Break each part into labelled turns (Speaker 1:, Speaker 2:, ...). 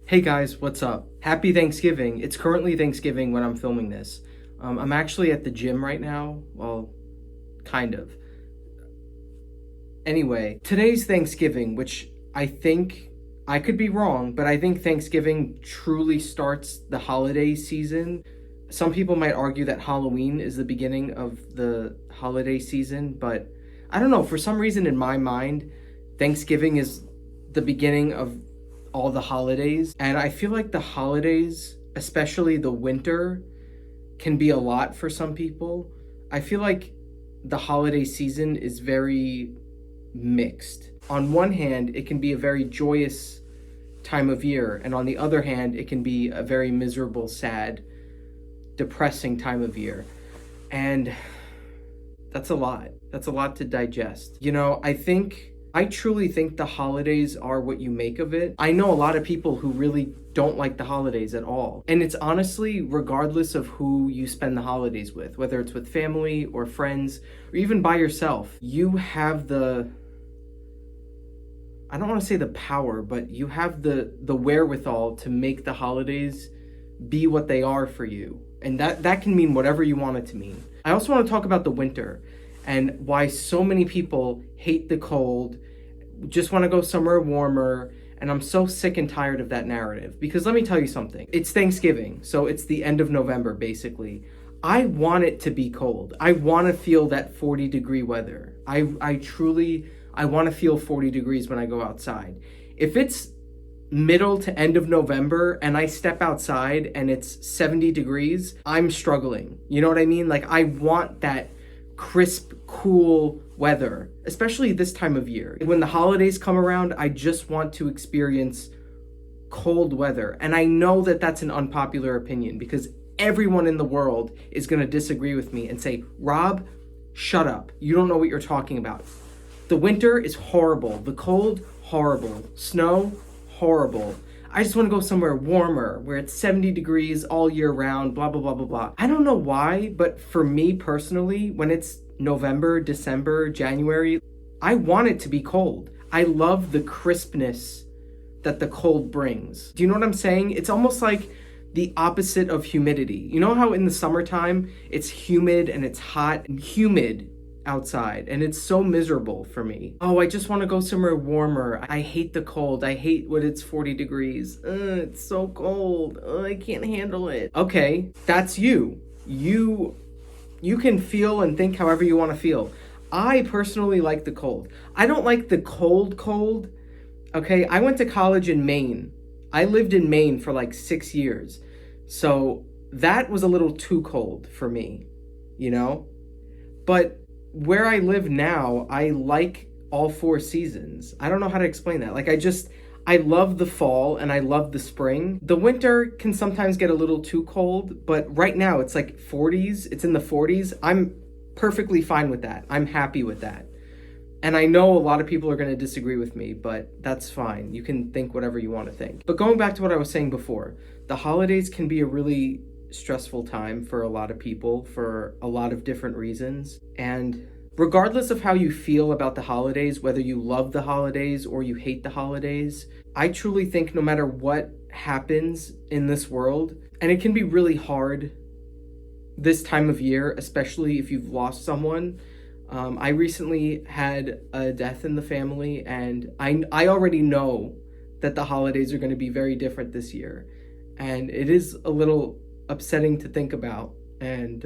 Speaker 1: Hey guys, what's up? Happy Thanksgiving. It's currently Thanksgiving when I'm filming this. I'm actually at the gym right now. Well, kind of. Anyway, today's Thanksgiving, which I think, I could be wrong, but I think Thanksgiving truly starts the holiday season. Some people might argue that Halloween is the beginning of the holiday season, but I don't know. For some reason in my mind, Thanksgiving is the beginning of all the holidays. And I feel like the holidays, especially the winter, can be a lot for some people. I feel like the holiday season is very mixed. On one hand, it can be a very joyous time of year, and on the other hand, it can be a very miserable, sad, depressing time of year. And that's a lot. That's a lot to digest. I truly think the holidays are what you make of it. I know a lot of people who really don't like the holidays at all. And it's honestly regardless of who you spend the holidays with, whether it's with family or friends or even by yourself. You have I don't want to say the power, but you have the wherewithal to make the holidays be what they are for you. And that can mean whatever you want it to mean. I also want to talk about the winter and why so many people hate the cold, just want to go somewhere warmer, and I'm so sick and tired of that narrative. Because let me tell you something. It's Thanksgiving, so it's the end of November, basically. I want it to be cold. I want to feel that 40-degree weather. I want to feel 40 degrees when I go outside. If it's middle to end of November and I step outside and it's 70 degrees, I'm struggling. You know what I mean? Like, I want that crisp, cool weather, especially this time of year. When the holidays come around, I just want to experience cold weather. And I know that that's an unpopular opinion because everyone in the world is going to disagree with me and say, Rob, shut up. You don't know what you're talking about. The winter is horrible. The cold, horrible. Snow, horrible. I just want to go somewhere warmer where it's 70 degrees all year round, blah, blah, blah, blah, blah. I don't know why, but for me personally, when it's November, December, January, I want it to be cold. I love the crispness that the cold brings. Do you know what I'm saying? It's almost like the opposite of humidity. You know how in the summertime, it's humid and it's hot and humid outside, and it's so miserable for me. Oh, I just want to go somewhere warmer. I hate the cold. I hate when it's 40 degrees. It's so cold. I can't handle it. Okay, that's you. You can feel and think however you want to feel. I personally like the cold. I don't like the cold. Okay, I went to college in Maine. I lived in Maine for like 6 years. So that was a little too cold for me, you know? But where I live now, I like all four seasons. I don't know how to explain that. I love the fall and I love the spring. The winter can sometimes get a little too cold, but right now it's like 40s. It's in the 40s. I'm perfectly fine with that. I'm happy with that. And I know a lot of people are going to disagree with me, but that's fine. You can think whatever you want to think. But going back to what I was saying before, the holidays can be a really stressful time for a lot of people for a lot of different reasons. And regardless of how you feel about the holidays, whether you love the holidays or you hate the holidays, I truly think no matter what happens in this world, and it can be really hard this time of year, especially if you've lost someone. I recently had a death in the family, and I already know that the holidays are going to be very different this year. And it is a little upsetting to think about. And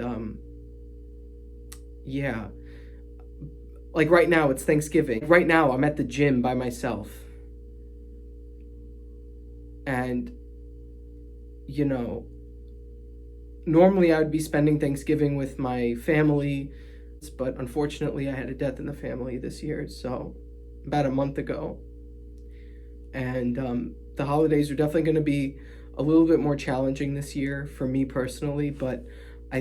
Speaker 1: yeah, like right now it's Thanksgiving. Right now I'm at the gym by myself. And normally I would be spending Thanksgiving with my family, but unfortunately I had a death in the family this year, so about a month ago. And the holidays are definitely going to be a little bit more challenging this year for me personally, but I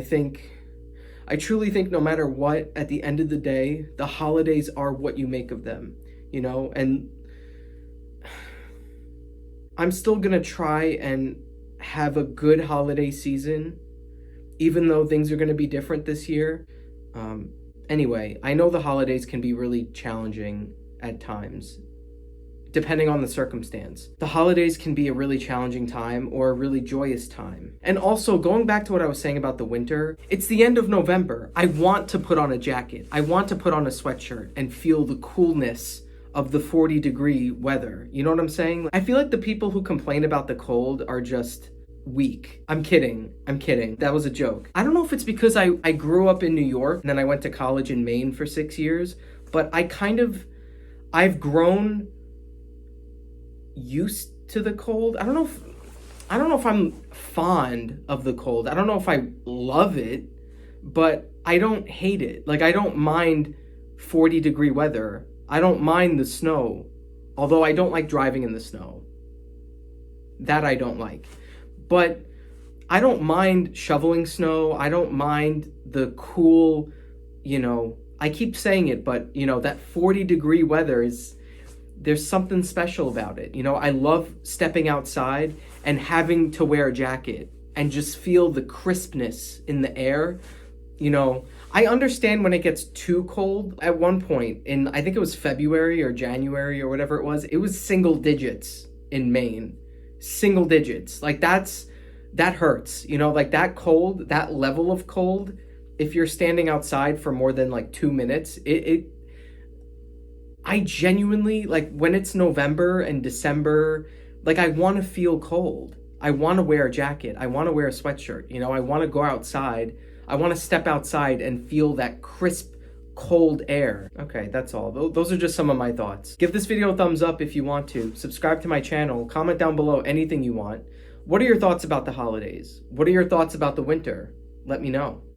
Speaker 1: truly think no matter what, at the end of the day, the holidays are what you make of them, and I'm still going to try and have a good holiday season, even though things are going to be different this year. Anyway, I know the holidays can be really challenging at times. depending on the circumstance. The holidays can be a really challenging time or a really joyous time. And also, going back to what I was saying about the winter, it's the end of November. I want to put on a jacket. I want to put on a sweatshirt and feel the coolness of the 40-degree weather. You know what I'm saying? I feel like the people who complain about the cold are just weak. I'm kidding. That was a joke. I don't know if it's because I grew up in New York and then I went to college in Maine for 6 years, but I've grown used to the cold. I don't know if I'm fond of the cold. I don't know if I love it, but I don't hate it. Like, I don't mind 40-degree weather. I don't mind the snow, although I don't like driving in the snow. That I don't like. But I don't mind shoveling snow. I don't mind the cool, I keep saying it, but, that 40-degree weather there's something special about it. I love stepping outside and having to wear a jacket and just feel the crispness in the air. I understand when it gets too cold. At one point I think it was February or January or whatever it was single digits in Maine. Single digits. Like, that hurts. Like, that cold, that level of cold, if you're standing outside for more than like 2 minutes, I genuinely, like, when it's November and December, like, I want to feel cold. I want to wear a jacket. I want to wear a sweatshirt. I want to go outside. I want to step outside and feel that crisp, cold air. Okay, that's all. Those are just some of my thoughts. Give this video a thumbs up if you want to. Subscribe to my channel. Comment down below anything you want. What are your thoughts about the holidays? What are your thoughts about the winter? Let me know.